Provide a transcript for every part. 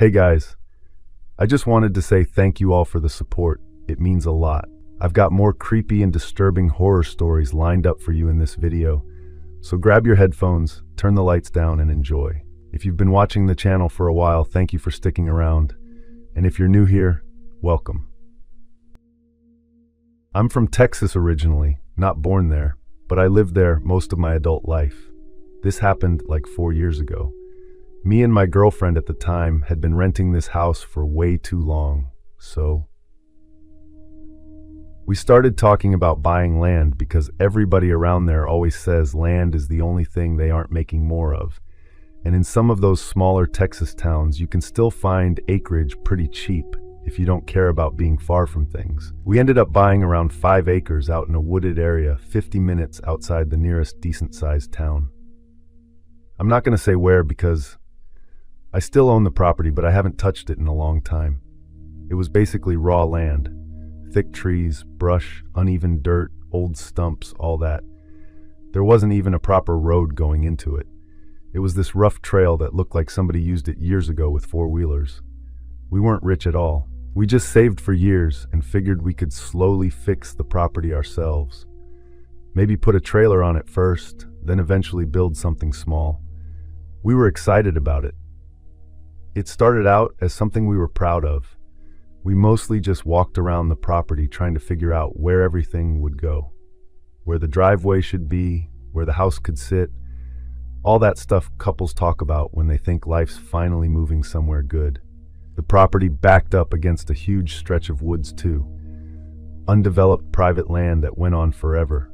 Hey guys, I just wanted to say thank you all for the support. It means a lot. I've got more creepy and disturbing horror stories lined up for you in this video, so grab your headphones, turn the lights down, and enjoy. If you've been watching the channel for a while, thank you for sticking around. And if you're new here, welcome. I'm from Texas originally, not born there, but I lived there most of my adult life. This happened like 4 years ago. Me and my girlfriend at the time had been renting this house for way too long, so we started talking about buying land because everybody around there always says land is the only thing they aren't making more of. And in some of those smaller Texas towns, you can still find acreage pretty cheap if you don't care about being far from things. We ended up buying around 5 acres out in a wooded area 50 minutes outside the nearest decent-sized town. I'm not going to say where because I still own the property, but I haven't touched it in a long time. It was basically raw land. Thick trees, brush, uneven dirt, old stumps, all that. There wasn't even a proper road going into it. It was this rough trail that looked like somebody used it years ago with 4-wheelers. We weren't rich at all. We just saved for years and figured we could slowly fix the property ourselves. Maybe put a trailer on it first, then eventually build something small. We were excited about it. It started out as something we were proud of. We mostly just walked around the property trying to figure out where everything would go, where the driveway should be, where the house could sit, all that stuff couples talk about when they think life's finally moving somewhere good. The property backed up against a huge stretch of woods too, undeveloped private land that went on forever.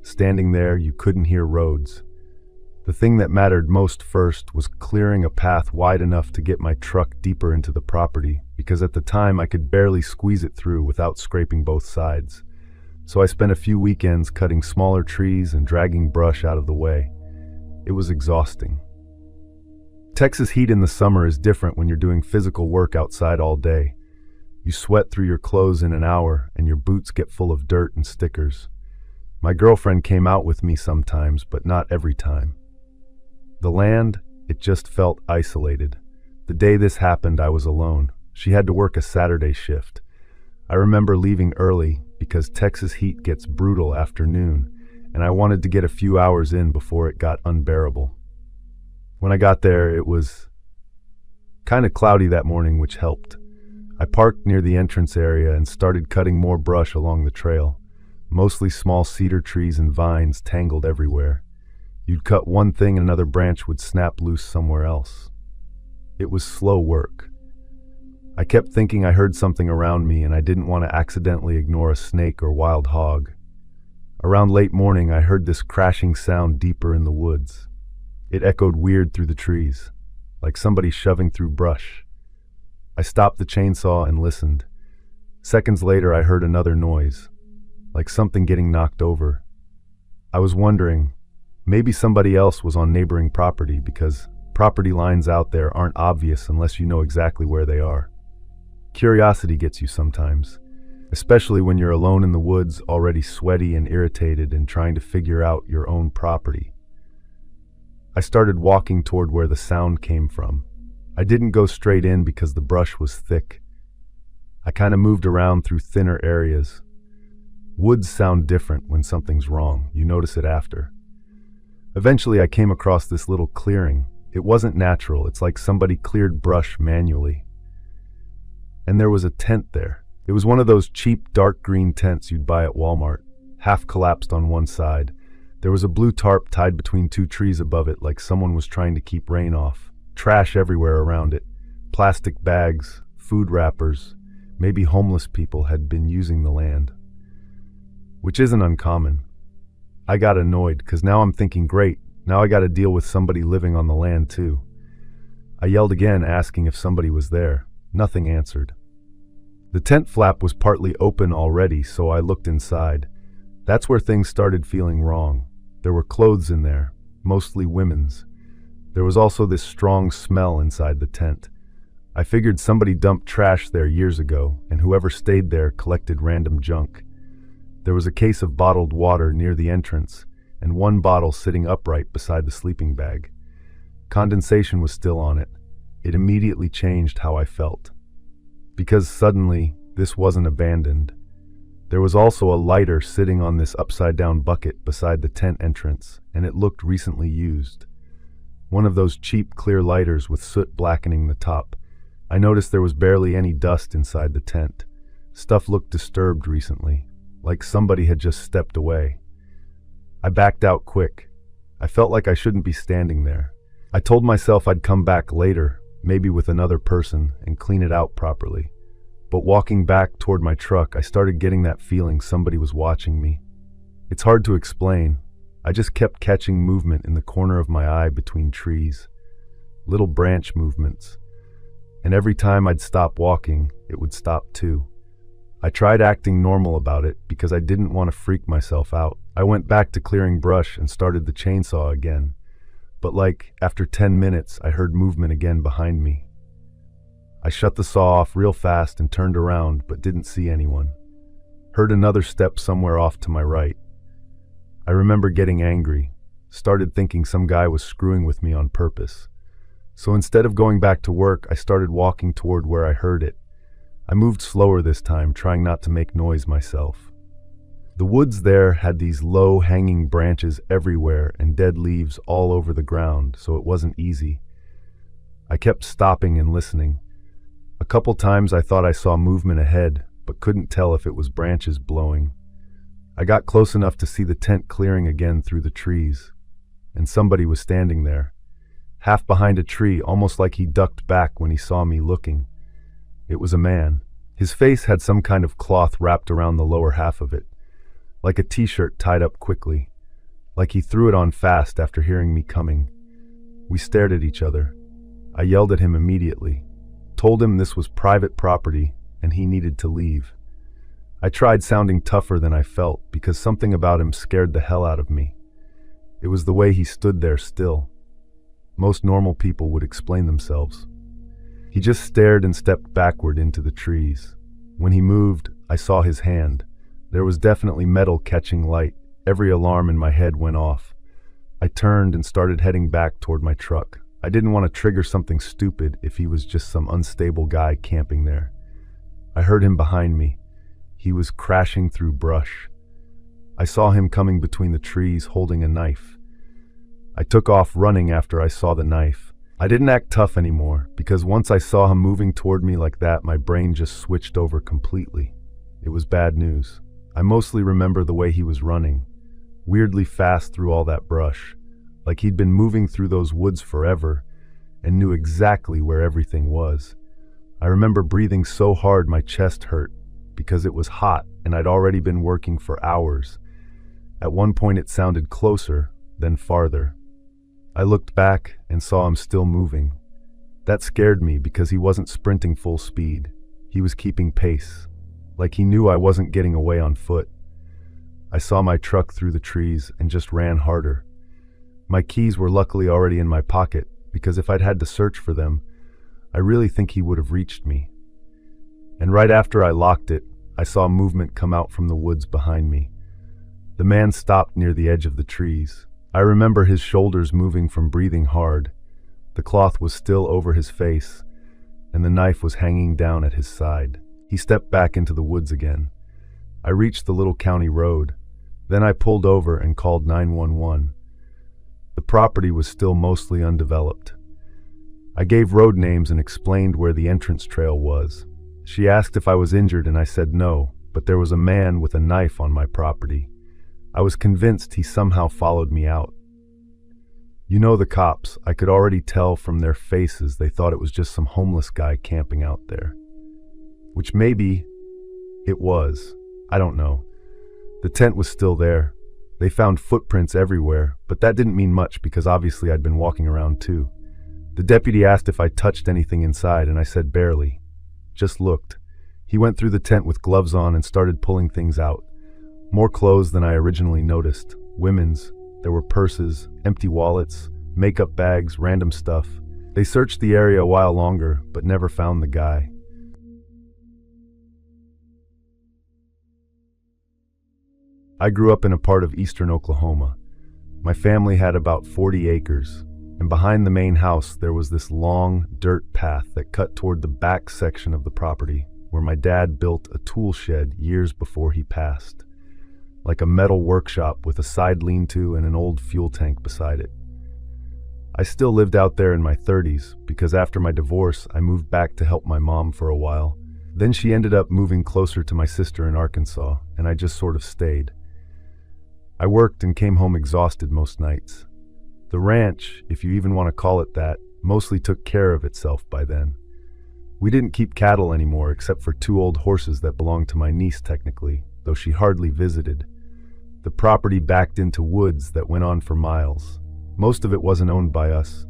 Standing there, you couldn't hear roads. The thing that mattered most first was clearing a path wide enough to get my truck deeper into the property, because at the time I could barely squeeze it through without scraping both sides. So I spent a few weekends cutting smaller trees and dragging brush out of the way. It was exhausting. Texas heat in the summer is different when you're doing physical work outside all day. You sweat through your clothes in an hour, and your boots get full of dirt and stickers. My girlfriend came out with me sometimes, but not every time. The land, it just felt isolated. The day this happened, I was alone. She had to work a Saturday shift. I remember leaving early because Texas heat gets brutal after noon, and I wanted to get a few hours in before it got unbearable. When I got there, it was kind of cloudy that morning, which helped. I parked near the entrance area and started cutting more brush along the trail, mostly small cedar trees and vines tangled everywhere. You'd cut one thing and another branch would snap loose somewhere else. It was slow work. I kept thinking I heard something around me and I didn't want to accidentally ignore a snake or wild hog. Around late morning, I heard this crashing sound deeper in the woods. It echoed weird through the trees, like somebody shoving through brush. I stopped the chainsaw and listened. Seconds later, I heard another noise, like something getting knocked over. I was wondering, maybe somebody else was on neighboring property because property lines out there aren't obvious unless you know exactly where they are. Curiosity gets you sometimes, especially when you're alone in the woods, already sweaty and irritated and trying to figure out your own property. I started walking toward where the sound came from. I didn't go straight in because the brush was thick. I kind of moved around through thinner areas. Woods sound different when something's wrong. You notice it after. Eventually, I came across this little clearing. It wasn't natural. It's like somebody cleared brush manually. And there was a tent there. It was one of those cheap dark green tents you'd buy at Walmart, half collapsed on one side. There was a blue tarp tied between 2 trees above it like someone was trying to keep rain off. Trash everywhere around it. Plastic bags, food wrappers. Maybe homeless people had been using the land. Which isn't uncommon. I got annoyed because now I'm thinking, great, now I got to deal with somebody living on the land too. I yelled again, asking if somebody was there. Nothing answered. The tent flap was partly open already, so I looked inside. That's where things started feeling wrong. There were clothes in there, mostly women's. There was also this strong smell inside the tent. I figured somebody dumped trash there years ago, and whoever stayed there collected random junk. There was a case of bottled water near the entrance, and one bottle sitting upright beside the sleeping bag. Condensation was still on it. it immediately changed how I felt. Because suddenly, this wasn't abandoned. There was also a lighter sitting on this upside-down bucket beside the tent entrance, and it looked recently used. One of those cheap, clear lighters with soot blackening the top. I noticed there was barely any dust inside the tent. Stuff looked disturbed recently, like somebody had just stepped away. I backed out quick. I felt like I shouldn't be standing there. I told myself I'd come back later, maybe with another person, and clean it out properly. But walking back toward my truck, I started getting that feeling somebody was watching me. It's hard to explain. I just kept catching movement in the corner of my eye between trees. Little branch movements. And every time I'd stop walking, it would stop too. I tried acting normal about it because I didn't want to freak myself out. I went back to clearing brush and started the chainsaw again. But after 10 minutes, I heard movement again behind me. I shut the saw off real fast and turned around, but didn't see anyone. Heard another step somewhere off to my right. I remember getting angry, started thinking some guy was screwing with me on purpose. So instead of going back to work, I started walking toward where I heard it. I moved slower this time, trying not to make noise myself. The woods there had these low hanging branches everywhere and dead leaves all over the ground, so it wasn't easy. I kept stopping and listening. A couple times I thought I saw movement ahead, but couldn't tell if it was branches blowing. I got close enough to see the tent clearing again through the trees, and somebody was standing there, half behind a tree, almost like he ducked back when he saw me looking. It was a man. His face had some kind of cloth wrapped around the lower half of it, like a t-shirt tied up quickly, like he threw it on fast after hearing me coming. We stared at each other. I yelled at him immediately, told him this was private property and he needed to leave. I tried sounding tougher than I felt because something about him scared the hell out of me. It was the way he stood there still. Most normal people would explain themselves. He just stared and stepped backward into the trees. When he moved, I saw his hand. There was definitely metal catching light. Every alarm in my head went off. I turned and started heading back toward my truck. I didn't want to trigger something stupid if he was just some unstable guy camping there. I heard him behind me. He was crashing through brush. I saw him coming between the trees holding a knife. I took off running after I saw the knife. I didn't act tough anymore because once I saw him moving toward me like that, my brain just switched over completely. It was bad news. I mostly remember the way he was running, weirdly fast through all that brush, like he'd been moving through those woods forever and knew exactly where everything was. I remember breathing so hard my chest hurt because it was hot and I'd already been working for hours. At one point it sounded closer, then farther. I looked back and saw him still moving. That scared me because he wasn't sprinting full speed. He was keeping pace, like he knew I wasn't getting away on foot. I saw my truck through the trees and just ran harder. My keys were luckily already in my pocket because if I'd had to search for them, I really think he would have reached me. And right after I locked it, I saw movement come out from the woods behind me. The man stopped near the edge of the trees. I remember his shoulders moving from breathing hard. The cloth was still over his face, and the knife was hanging down at his side. He stepped back into the woods again. I reached the little county road. Then I pulled over and called 911. The property was still mostly undeveloped. I gave road names and explained where the entrance trail was. She asked if I was injured and I said no, but there was a man with a knife on my property. I was convinced he somehow followed me out. You know the cops, I could already tell from their faces they thought it was just some homeless guy camping out there. Which maybe it was. I don't know. The tent was still there. They found footprints everywhere, but that didn't mean much because obviously I'd been walking around too. The deputy asked if I touched anything inside and I said barely. Just looked. He went through the tent with gloves on and started pulling things out. More clothes than I originally noticed. Women's. There were purses, empty wallets, makeup bags, random stuff. They searched the area a while longer, but never found the guy. I grew up in a part of eastern Oklahoma. My family had about 40 acres. And behind the main house, there was this long dirt path that cut toward the back section of the property, where my dad built a tool shed years before he passed, like a metal workshop with a side lean-to and an old fuel tank beside it. I still lived out there in my 30s because after my divorce, I moved back to help my mom for a while. Then she ended up moving closer to my sister in Arkansas, and I just sort of stayed. I worked and came home exhausted most nights. The ranch, if you even want to call it that, mostly took care of itself by then. We didn't keep cattle anymore except for 2 old horses that belonged to my niece technically, though she hardly visited. The property backed into woods that went on for miles. Most of it wasn't owned by us.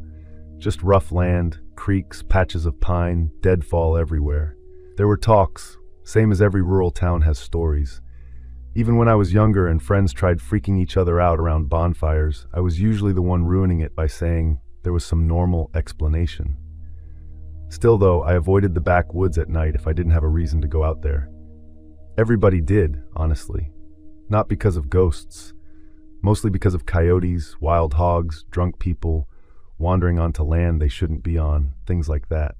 Just rough land, creeks, patches of pine, deadfall everywhere. There were talks, same as every rural town has stories. Even when I was younger and friends tried freaking each other out around bonfires, I was usually the one ruining it by saying there was some normal explanation. Still though, I avoided the backwoods at night if I didn't have a reason to go out there. Everybody did, honestly. Not because of ghosts. Mostly because of coyotes, wild hogs, drunk people, wandering onto land they shouldn't be on, things like that.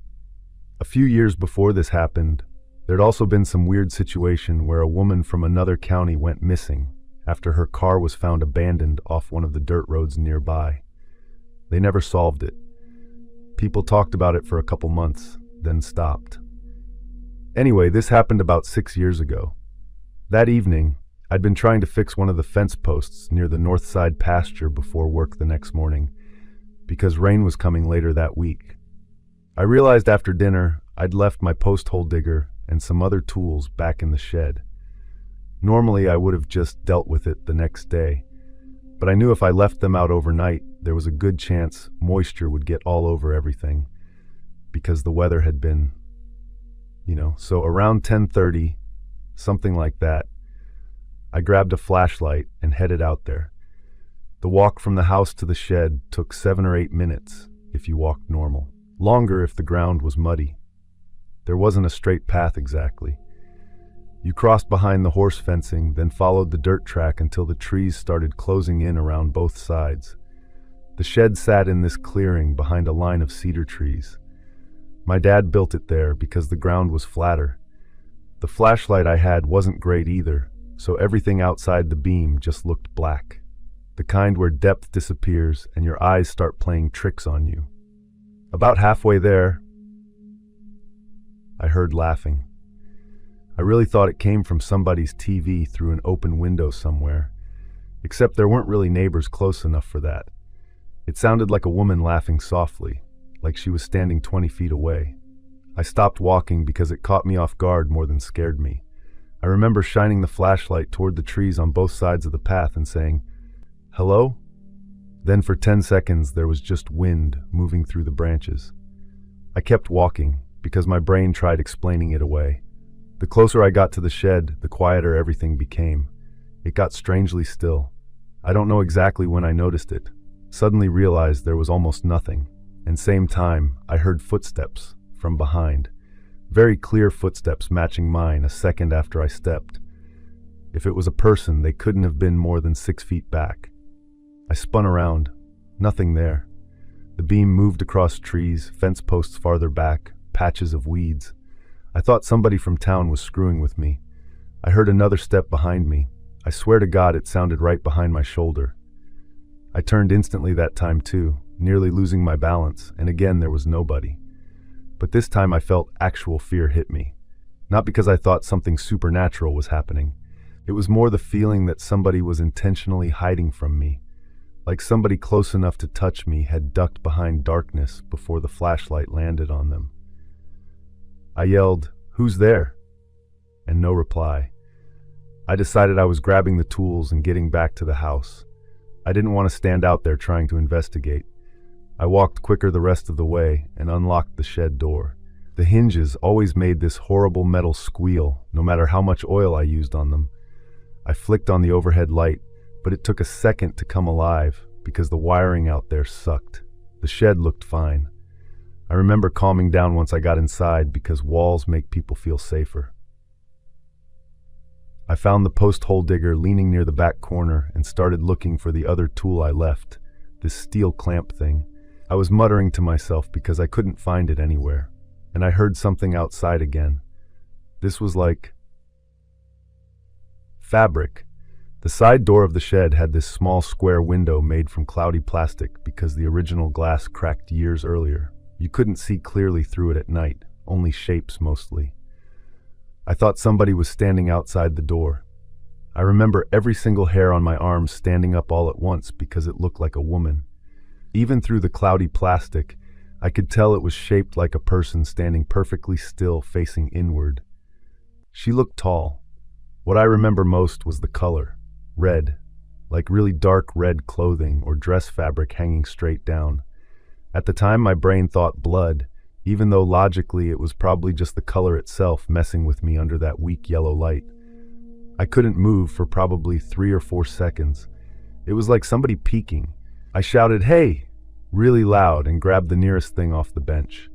A few years before this happened, there'd also been some weird situation where a woman from another county went missing after her car was found abandoned off one of the dirt roads nearby. They never solved it. People talked about it for a couple months, then stopped. Anyway, this happened about 6 years ago. That evening, I'd been trying to fix one of the fence posts near the north side pasture before work the next morning, because rain was coming later that week. I realized after dinner I'd left my post hole digger and some other tools back in the shed. Normally I would have just dealt with it the next day, but I knew if I left them out overnight, there was a good chance moisture would get all over everything, because the weather had been, so around 10:30, something like that, I grabbed a flashlight and headed out there. The walk from the house to the shed took 7 or 8 minutes if you walked normal. Longer if the ground was muddy. There wasn't a straight path exactly. You crossed behind the horse fencing, then followed the dirt track until the trees started closing in around both sides. The shed sat in this clearing behind a line of cedar trees. My dad built it there because the ground was flatter. The flashlight I had wasn't great either, so everything outside the beam just looked black. The kind where depth disappears and your eyes start playing tricks on you. About halfway there, I heard laughing. I really thought it came from somebody's TV through an open window somewhere, except there weren't really neighbors close enough for that. It sounded like a woman laughing softly, like she was standing 20 feet away. I stopped walking because it caught me off guard more than scared me. I remember shining the flashlight toward the trees on both sides of the path and saying, "Hello?" Then for 10 seconds there was just wind moving through the branches. I kept walking because my brain tried explaining it away. The closer I got to the shed, the quieter everything became. It got strangely still. I don't know exactly when I noticed it. Suddenly realized there was almost nothing, and same time I heard footsteps from behind. Very clear footsteps matching mine a second after I stepped. If it was a person, they couldn't have been more than 6 feet back. I spun around. Nothing there. The beam moved across trees, fence posts farther back, patches of weeds. I thought somebody from town was screwing with me. I heard another step behind me. I swear to God it sounded right behind my shoulder. I turned instantly that time too, nearly losing my balance, and again there was nobody. But this time I felt actual fear hit me. Not because I thought something supernatural was happening. It was more the feeling that somebody was intentionally hiding from me. Like somebody close enough to touch me had ducked behind darkness before the flashlight landed on them. I yelled, "Who's there?" And no reply. I decided I was grabbing the tools and getting back to the house. I didn't want to stand out there trying to investigate. I walked quicker the rest of the way and unlocked the shed door. The hinges always made this horrible metal squeal, no matter how much oil I used on them. I flicked on the overhead light, but it took a second to come alive because the wiring out there sucked. The shed looked fine. I remember calming down once I got inside because walls make people feel safer. I found the post hole digger leaning near the back corner and started looking for the other tool I left, this steel clamp thing. I was muttering to myself because I couldn't find it anywhere, and I heard something outside again. This was like fabric. The side door of the shed had this small square window made from cloudy plastic because the original glass cracked years earlier. You couldn't see clearly through it at night, only shapes mostly. I thought somebody was standing outside the door. I remember every single hair on my arm standing up all at once because it looked like a woman. Even through the cloudy plastic, I could tell it was shaped like a person standing perfectly still, facing inward. She looked tall. What I remember most was the color. Red, like really dark red clothing or dress fabric hanging straight down. At the time, my brain thought blood, even though logically it was probably just the color itself messing with me under that weak yellow light. I couldn't move for probably 3 or 4 seconds. It was like somebody peeking. I shouted, "Hey!" really loud and grabbed the nearest thing off the bench.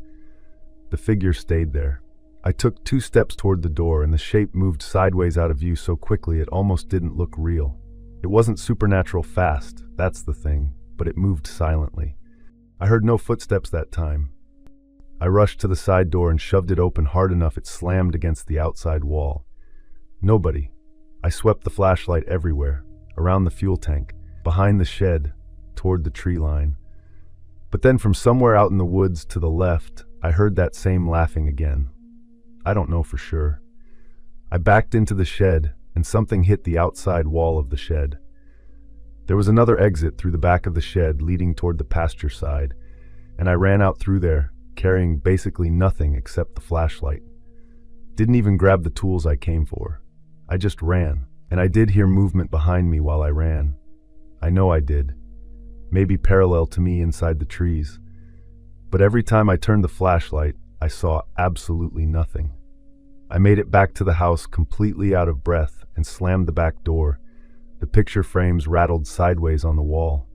The figure stayed there. I took 2 steps toward the door and the shape moved sideways out of view so quickly it almost didn't look real. It wasn't supernatural fast, that's the thing, but it moved silently. I heard no footsteps that time. I rushed to the side door and shoved it open hard enough it slammed against the outside wall. Nobody. I swept the flashlight everywhere, around the fuel tank, behind the shed, toward the tree line. But then from somewhere out in the woods to the left, I heard that same laughing again. I don't know for sure. I backed into the shed, and something hit the outside wall of the shed. There was another exit through the back of the shed leading toward the pasture side, and I ran out through there, carrying basically nothing except the flashlight. Didn't even grab the tools I came for. I just ran, and I did hear movement behind me while I ran. I know I did. Maybe parallel to me inside the trees. But every time I turned the flashlight, I saw absolutely nothing. I made it back to the house completely out of breath and slammed the back door. The picture frames rattled sideways on the wall.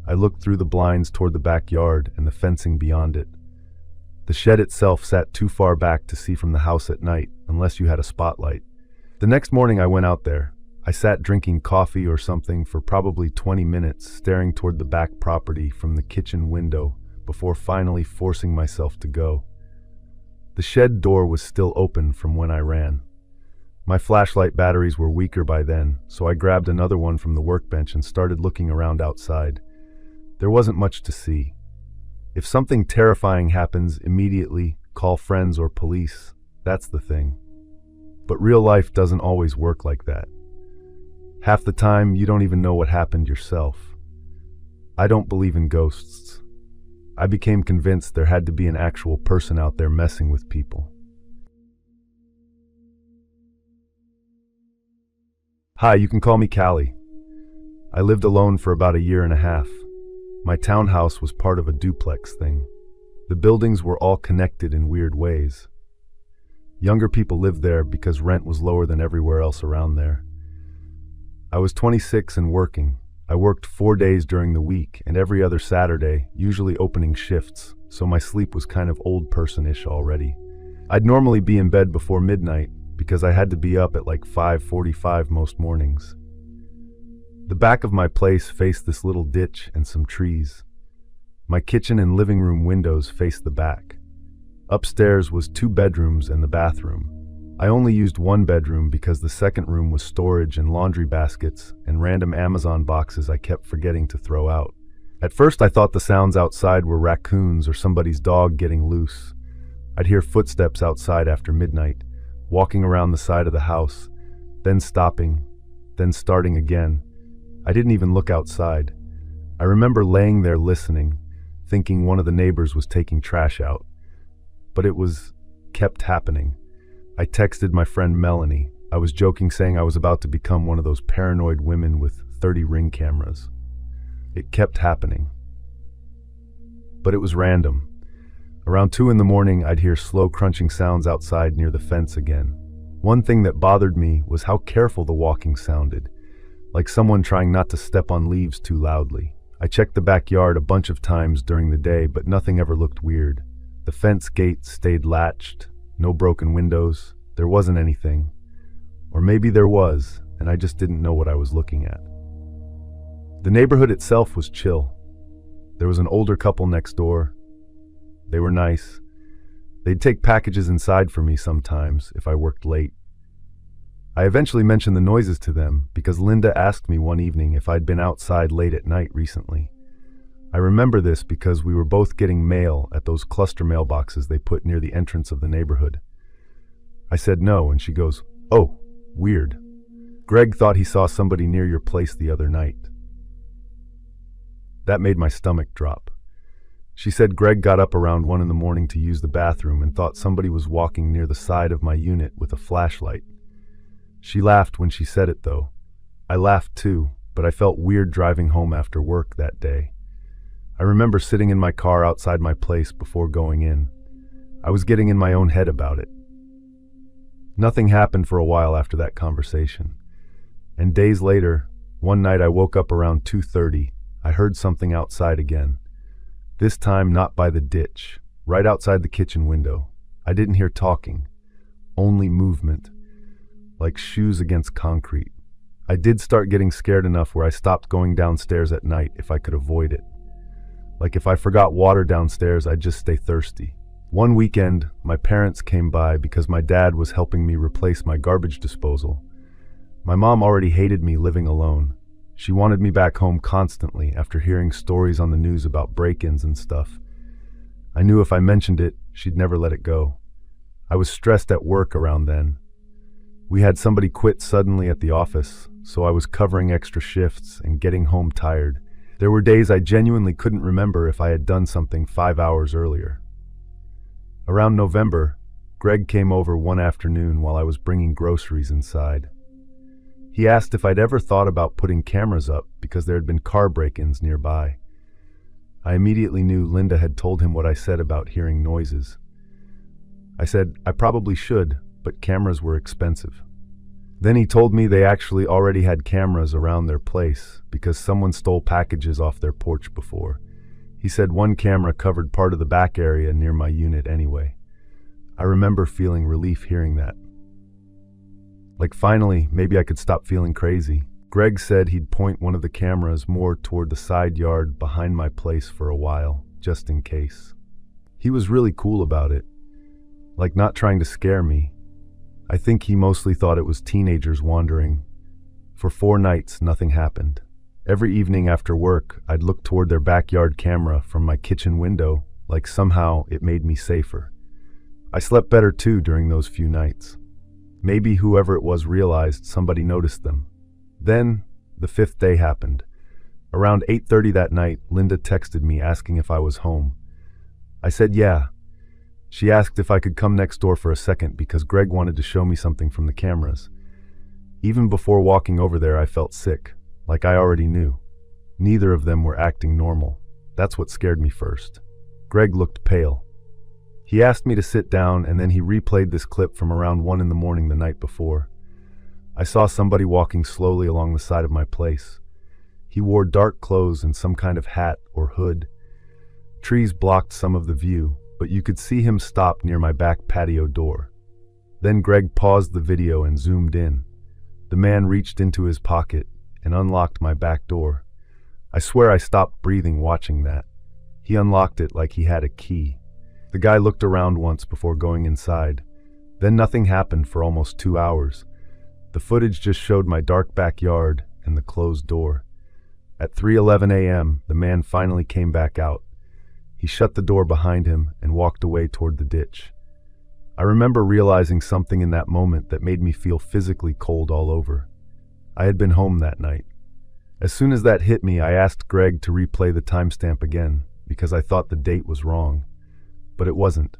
I looked through the blinds toward the backyard and the fencing beyond it. The shed itself sat too far back to see from the house at night, unless you had a spotlight. The next morning I went out there. I sat drinking coffee or something for probably 20 minutes, staring toward the back property from the kitchen window before finally forcing myself to go. The shed door was still open from when I ran. My flashlight batteries were weaker by then, so I grabbed another one from the workbench and started looking around outside. There wasn't much to see. If something terrifying happens, immediately call friends or police. That's the thing. But real life doesn't always work like that. Half the time, you don't even know what happened yourself. I don't believe in ghosts. I became convinced there had to be an actual person out there messing with people. Hi, you can call me Callie. I lived alone for about 1.5 years. My townhouse was part of a duplex thing. The buildings were all connected in weird ways. Younger people lived there because rent was lower than everywhere else around there. I was 26 and working. I worked 4 days during the week and every other Saturday, usually opening shifts, so my sleep was kind of old person-ish already. I'd normally be in bed before midnight because I had to be up at like 5:45 most mornings. The back of my place faced this little ditch and some trees. My kitchen and living room windows faced the back. Upstairs was 2 bedrooms and the bathroom. I only used 1 bedroom because the second room was storage and laundry baskets and random Amazon boxes I kept forgetting to throw out. At first I thought the sounds outside were raccoons or somebody's dog getting loose. I'd hear footsteps outside after midnight, walking around the side of the house, then stopping, then starting again. I didn't even look outside. I remember laying there listening, thinking one of the neighbors was taking trash out. But it kept happening. I texted my friend Melanie. I was joking, saying I was about to become one of those paranoid women with 30 Ring cameras. It kept happening. But it was random. Around 2 in the morning, I'd hear slow crunching sounds outside near the fence again. One thing that bothered me was how careful the walking sounded, like someone trying not to step on leaves too loudly. I checked the backyard a bunch of times during the day, but nothing ever looked weird. The fence gate stayed latched. No broken windows. There wasn't anything. Or maybe there was, and I just didn't know what I was looking at. The neighborhood itself was chill. There was an older couple next door. They were nice. They'd take packages inside for me sometimes if I worked late. I eventually mentioned the noises to them because Linda asked me one evening if I'd been outside late at night recently. I remember this because we were both getting mail at those cluster mailboxes they put near the entrance of the neighborhood. I said no, and she goes, "Oh, weird. Greg thought he saw somebody near your place the other night." That made my stomach drop. She said Greg got up around 1 a.m. to use the bathroom and thought somebody was walking near the side of my unit with a flashlight. She laughed when she said it, though. I laughed too, but I felt weird driving home after work that day. I remember sitting in my car outside my place before going in. I was getting in my own head about it. Nothing happened for a while after that conversation. And days later, one night I woke up around 2:30. I heard something outside again. This time not by the ditch, right outside the kitchen window. I didn't hear talking, only movement, like shoes against concrete. I did start getting scared enough where I stopped going downstairs at night if I could avoid it. Like if I forgot water downstairs, I'd just stay thirsty. One weekend, my parents came by because my dad was helping me replace my garbage disposal. My mom already hated me living alone. She wanted me back home constantly after hearing stories on the news about break-ins and stuff. I knew if I mentioned it, she'd never let it go. I was stressed at work around then. We had somebody quit suddenly at the office, so I was covering extra shifts and getting home tired. There were days I genuinely couldn't remember if I had done something 5 hours earlier. Around November, Greg came over one afternoon while I was bringing groceries inside. He asked if I'd ever thought about putting cameras up because there had been car break-ins nearby. I immediately knew Linda had told him what I said about hearing noises. I said I probably should, but cameras were expensive. Then he told me they actually already had cameras around their place because someone stole packages off their porch before. He said one camera covered part of the back area near my unit anyway. I remember feeling relief hearing that. Like finally, maybe I could stop feeling crazy. Greg said he'd point one of the cameras more toward the side yard behind my place for a while, just in case. He was really cool about it, like not trying to scare me. I think he mostly thought it was teenagers wandering. For 4 nights, nothing happened. Every evening after work, I'd look toward their backyard camera from my kitchen window, like somehow it made me safer. I slept better too during those few nights. Maybe whoever it was realized somebody noticed them. Then, the 5th day happened. Around 8:30 that night, Linda texted me asking if I was home. I said yeah. She asked if I could come next door for a second because Greg wanted to show me something from the cameras. Even before walking over there, I felt sick, like I already knew. Neither of them were acting normal. That's what scared me first. Greg looked pale. He asked me to sit down, and then he replayed this clip from around 1 a.m. the night before. I saw somebody walking slowly along the side of my place. He wore dark clothes and some kind of hat or hood. Trees blocked some of the view, but you could see him stop near my back patio door. Then Greg paused the video and zoomed in. The man reached into his pocket and unlocked my back door. I swear I stopped breathing watching that. He unlocked it like he had a key. The guy looked around once before going inside. Then nothing happened for almost 2 hours. The footage just showed my dark backyard and the closed door. At 3:11 a.m., the man finally came back out. He shut the door behind him and walked away toward the ditch. I remember realizing something in that moment that made me feel physically cold all over. I had been home that night. As soon as that hit me, I asked Greg to replay the timestamp again because I thought the date was wrong. But it wasn't.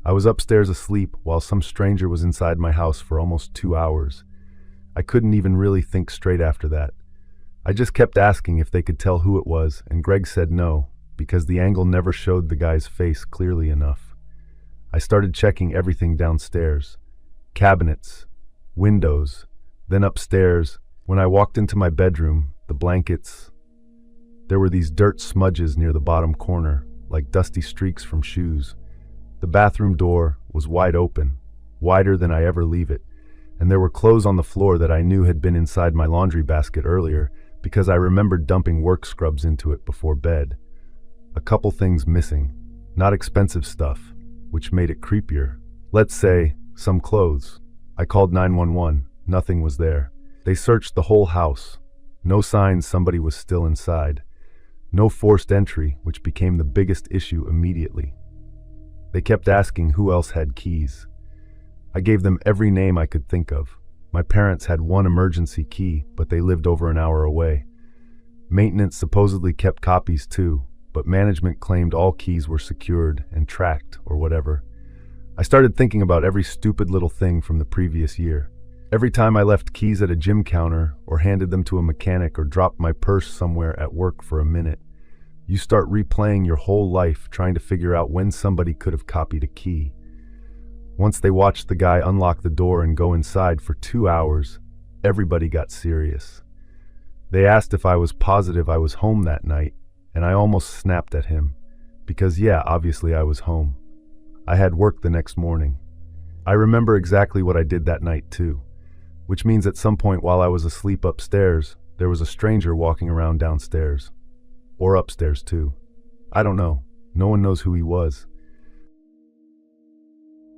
I was upstairs asleep while some stranger was inside my house for almost 2 hours. I couldn't even really think straight after that. I just kept asking if they could tell who it was, and Greg said no, because the angle never showed the guy's face clearly enough. I started checking everything downstairs. Cabinets, windows, then upstairs. When I walked into my bedroom, the blankets, there were these dirt smudges near the bottom corner, like dusty streaks from shoes. The bathroom door was wide open, wider than I ever leave it, and there were clothes on the floor that I knew had been inside my laundry basket earlier because I remembered dumping work scrubs into it before bed. A couple things missing. Not expensive stuff, which made it creepier. Let's say, some clothes. I called 911. Nothing was there. They searched the whole house. No signs somebody was still inside. No forced entry, which became the biggest issue immediately. They kept asking who else had keys. I gave them every name I could think of. My parents had one emergency key, but they lived over an hour away. Maintenance supposedly kept copies too, but management claimed all keys were secured and tracked or whatever. I started thinking about every stupid little thing from the previous year. Every time I left keys at a gym counter or handed them to a mechanic or dropped my purse somewhere at work for a minute, you start replaying your whole life trying to figure out when somebody could have copied a key. Once they watched the guy unlock the door and go inside for 2 hours, everybody got serious. They asked if I was positive I was home that night, and I almost snapped at him. Because yeah, obviously I was home. I had work the next morning. I remember exactly what I did that night too, which means at some point while I was asleep upstairs, there was a stranger walking around downstairs. Or upstairs too. I don't know. No one knows who he was.